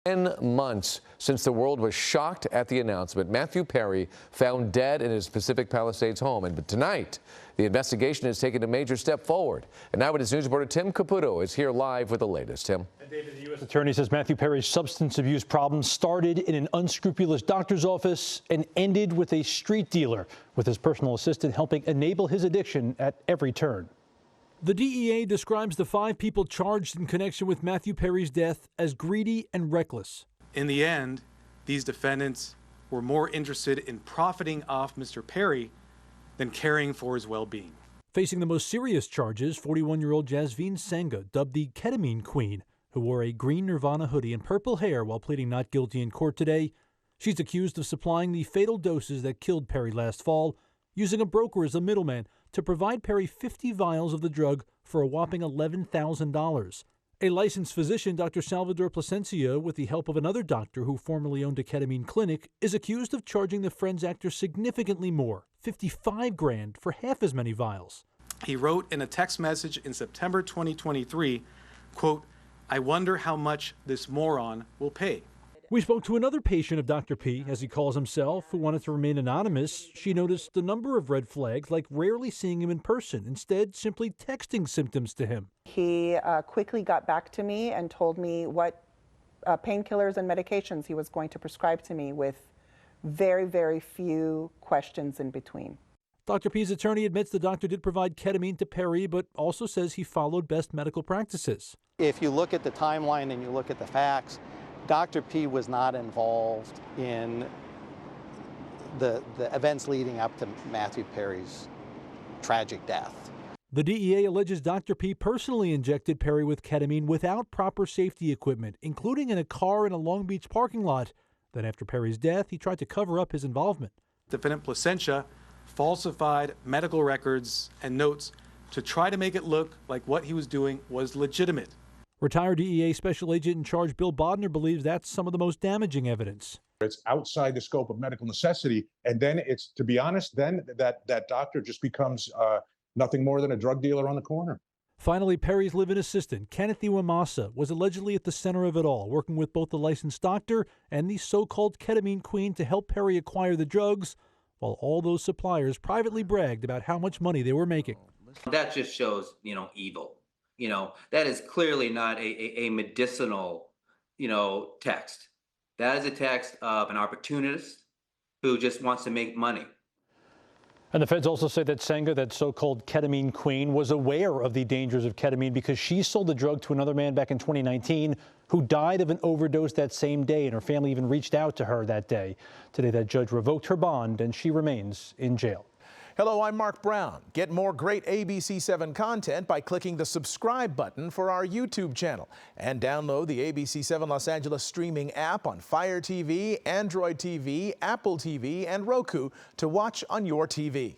10 months since the world was shocked at the announcement. Matthew Perry found dead in his Pacific Palisades home. And tonight, the investigation has taken a major step forward. And Eyewitness News reporter Tim Caputo is here live with the latest. Tim. And David, the U.S. attorney says Matthew Perry's substance abuse problems started in an unscrupulous doctor's office and ended with a street dealer, with his personal assistant helping enable his addiction at every turn. The DEA describes the 5 people charged in connection with Matthew Perry's death as greedy and reckless. In the end, these defendants were more interested in profiting off Mr. Perry than caring for his well-being. Facing the most serious charges, 41-year-old Jasveen Sangha, dubbed the Ketamine Queen, who wore a green Nirvana hoodie and purple hair while pleading not guilty in court today. She's accused of supplying the fatal doses that killed Perry last fall, using a broker as a middleman to provide Perry 50 vials of the drug for a whopping $11,000. A licensed physician, Dr. Salvador Plasencia, with the help of another doctor who formerly owned a ketamine clinic, is accused of charging the Friends actor significantly more, $55 grand for half as many vials. He wrote in a text message in September 2023, quote, "I wonder how much this moron will pay." We spoke to another patient of Dr. P, as he calls himself, who wanted to remain anonymous. She noticed a number of red flags, like rarely seeing him in person, instead simply texting symptoms to him. He quickly got back to me and told me what painkillers and medications he was going to prescribe to me, with very, very few questions in between. Dr. P's attorney admits the doctor did provide ketamine to Perry, but also says he followed best medical practices. If you look at the timeline and you look at the facts, Dr. P was not involved in the events leading up to Matthew Perry's tragic death. The DEA alleges Dr. P personally injected Perry with ketamine without proper safety equipment, including in a car in a Long Beach parking lot. Then after Perry's death, he tried to cover up his involvement. Defendant Plasencia falsified medical records and notes to try to make it look like what he was doing was legitimate. Retired DEA Special Agent in Charge Bill Bodner believes that's some of the most damaging evidence. It's outside the scope of medical necessity, and then it's, to be honest, then that doctor just becomes nothing more than a drug dealer on the corner. Finally, Perry's live-in assistant, Kenneth Iwamasa, was allegedly at the center of it all, working with both the licensed doctor and the so-called Ketamine Queen to help Perry acquire the drugs, while all those suppliers privately bragged about how much money they were making. That just shows, evil. That is clearly not a medicinal, text. That is a text of an opportunist who just wants to make money. And the feds also say that Sangha, that so-called ketamine queen, was aware of the dangers of ketamine because she sold the drug to another man back in 2019 who died of an overdose that same day, and her family even reached out to her that day. Today, that judge revoked her bond, and she remains in jail. Hello, I'm Mark Brown. Get more great ABC7 content by clicking the subscribe button for our YouTube channel, and download the ABC7 Los Angeles streaming app on Fire TV, Android TV, Apple TV, and Roku to watch on your TV.